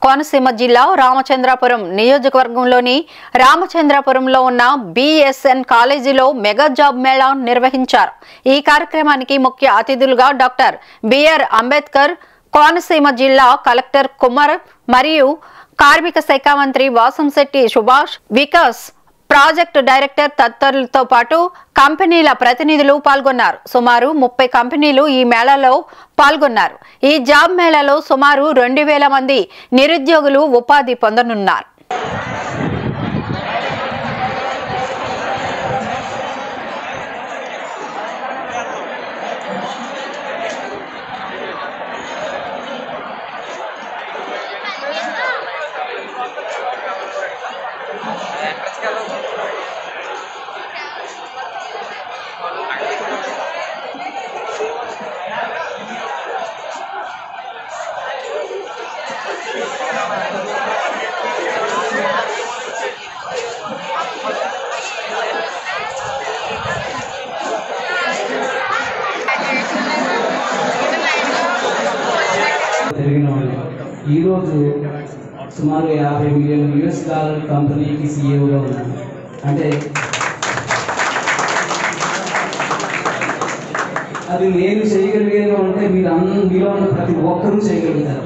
కోనసీమ జిల్లా రామచంద్రాపురం నియోజకవర్గంలోని రామచంద్రాపురంలో ఉన్న బిఎస్ఎన్ కాలేజీలో మెగా జాబ్ మేళా నిర్వహించారు. ఈ కార్యక్రమానికి ముఖ్య అతిథులుగా డాక్టర్ బిఆర్ అంబేద్కర్, కోనసీమ జిల్లా కలెక్టర్ కుమార్ మరియు కార్మిక శాఖ మంత్రి వాసంశెట్టి సుభాష్, వికాస్ ప్రాజెక్టు డైరెక్టర్ తదితరులతో పాటు కంపెనీల ప్రతినిధులు పాల్గొన్నారు. సుమారు 30 కంపెనీలు ఈ మేళాలో పాల్గొన్నారు. ఈ జాబ్ మేళాలో సుమారు 2000 మంది నిరుద్యోగులు ఉపాధి పొందనున్నారు. ఈ రోజు సుమారు $50 మిలియన్ కంపెనీకి సీఈఓగా ఉన్నాను. అంటే అది నేను చేయగలిగేది అంటే మీలో ఉన్న ప్రతి ఒక్కరూ చేయగలుగుతారు.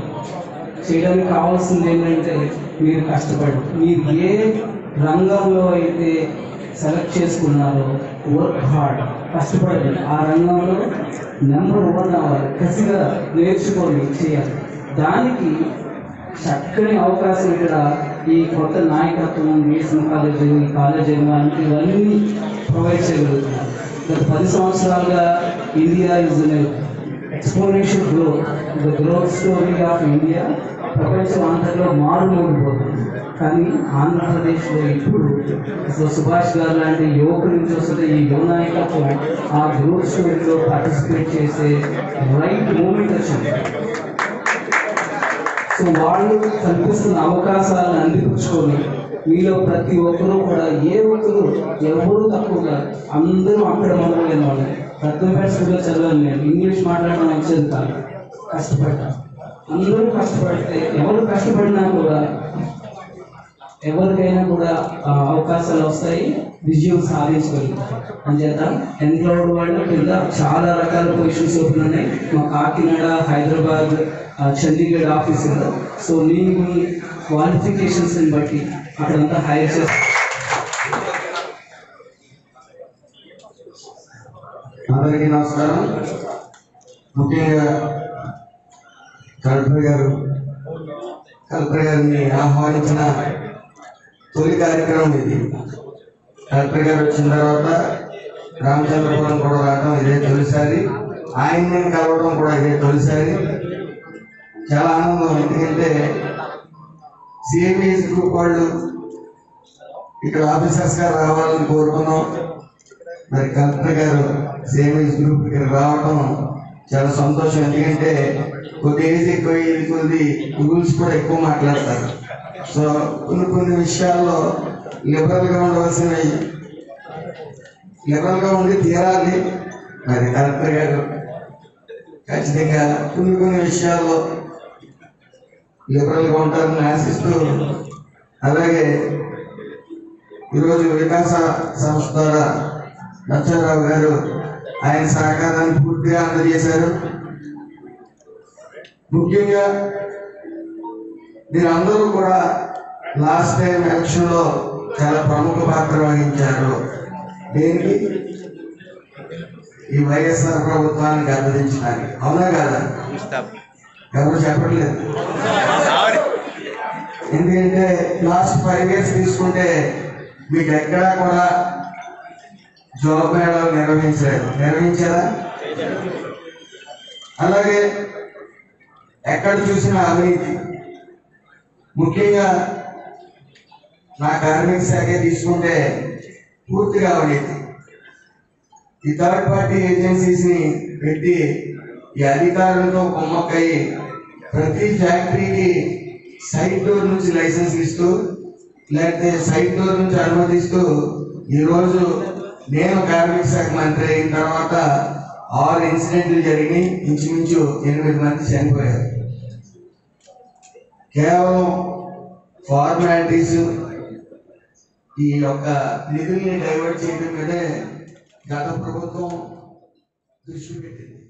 చేయడానికి కావాల్సింది ఏంటంటే మీరు కష్టపడి, మీరు ఏ రంగంలో అయితే సెలెక్ట్ చేసుకున్నారో వర్క్ హార్డ్, కష్టపడి ఆ రంగంలో నెంబర్ 1 అవ్వాలి, కసిగా నేర్చుకొని చేయాలి. దానికి చక్కని అవకాశం ఇక్కడ ఈ కొత్త నాయకత్వం, బిఎస్ఎన్ కాలేజ్, ఈ కాలేజ్ ఎన్విరాన్మెంట్ ఇవన్నీ ప్రొవైడ్ చేయగలుగుతున్నారు. గత 10 సంవత్సరాలుగా India is exponential growth, the growth story of India ప్రపంచం అంతట్లో మారుమోగిపోతుంది. కానీ ఆంధ్రప్రదేశ్లో ఇప్పుడు సుభాష్ గారు లాంటి యువకుల నుంచి వస్తే ఈ యువ నాయకత్వం ఆ గ్రోత్ స్టోరీలో పార్టిసిపేట్ చేసే రైట్ మూమెంట్ వచ్చింది. సో వాళ్ళు కల్పిస్తున్న అవకాశాలను అందిపుచ్చుకొని మీలో ప్రతి ఒక్కరూ కూడా ఎవరు తక్కువగా అందరూ అక్కడ మొదలైన వాళ్ళు. రత్నంపేట స్కూల్లో చదివాను నేను, ఇంగ్లీష్ మాట్లాడడం వచ్చేది కాదు, కష్టపడ్డాను. అందరూ కష్టపడితే ఎవరు కష్టపడినా కూడా ఎవరికైనా కూడా అవకాశాలు వస్తాయి, విజయం సాధించగలుగుతారు. అంచేత ఎంప్లాయిడ్ వాళ్ళు కింద చాలా రకాల పొజిషన్స్ ఓపెన్ ఉన్నాయి. మా కాకినాడ, హైదరాబాద్, చండీగఢ్ ఆఫీసులో. సో నేను మీ క్వాలిఫికేషన్స్ని బట్టి అక్కడంతా హైర్ చేస్తాను. అందరికీ నమస్కారం. ముఖ్యంగా కలెక్టర్ గారిని ఆహ్వానించిన తొలి కార్యక్రమం ఇది. కలెక్టర్ గారు వచ్చిన తర్వాత రామచంద్రపురం కూడా రావడం ఇదే తొలిసారి, ఆయన్ని కలవడం కూడా ఇదే తొలిసారి. చాలా ఆనందం. ఎందుకంటే సిఎంఈఎస్ గ్రూప్ వాళ్ళు ఇక్కడ ఆఫీసర్స్గా రావాలని కోరుకున్నాం. మరి కలెక్టర్ గారు సిఎంఈఎస్ గ్రూప్ ఇక్కడ రావడం చాలా సంతోషం. ఎందుకంటే కొద్ది ఏజ్ ఎక్కువ కొద్ది రూల్స్ కూడా ఎక్కువ మాట్లాడతారు. సో కొన్ని విషయాల్లో లిబరల్గా ఉండి తీరాలి. మరి కలెక్టర్ గారు ఖచ్చితంగా కొన్ని విషయాల్లో లిబరల్గా ఉంటారని ఆశిస్తూ, అలాగే ఈరోజు వికాస సంస్థ ద్వారా నరసింహారావు గారు ఆయన సహకారాన్ని పూర్తిగా అందజేశారు. ముఖ్యంగా మీరందరూ కూడా లాస్ట్ టైం ఎలక్షన్లో చాలా ప్రముఖ పాత్ర వహించారు. దేనికి? ఈ వైఎస్ఆర్ ప్రభుత్వానికి అందించడానికి. అవునా కాదా? ఎవరు చెప్పట్లేదు. ఎందుకంటే లాస్ట్ 5 years తీసుకుంటే మీకు ఎక్కడా కూడా జాబ్ మేళాలు నిర్వహించారా? అలాగే ఎక్కడ చూసినా అవినీతి. ముఖ్యంగా నా కార్మిక శాఖ తీసుకుంటే పూర్తిగా అవినీతి. ఈ థర్డ్ పార్టీ ఏజెన్సీస్ని పెట్టి ఈ అధికారులతో కుమ్మక్కయి ప్రతి ఫ్యాక్టరీకి సైడ్ డోర్ నుంచి లైసెన్స్ ఇస్తూ, లేకపోతే సైడ్ డోర్ నుంచి అనుమతిస్తూ, ఈరోజు నేను కార్మిక శాఖ మంత్రి అయిన తర్వాత 6 ఇన్సిడెంట్లు జరిగినాయి. ఇంచుమించు 8 మంది చనిపోయారు. కేవలం ఫార్మాలిటీస్ ఈ యొక్క నిధుల్ని డైవర్ట్ చేయడం మీదే గత ప్రభుత్వం దృష్టి పెట్టింది.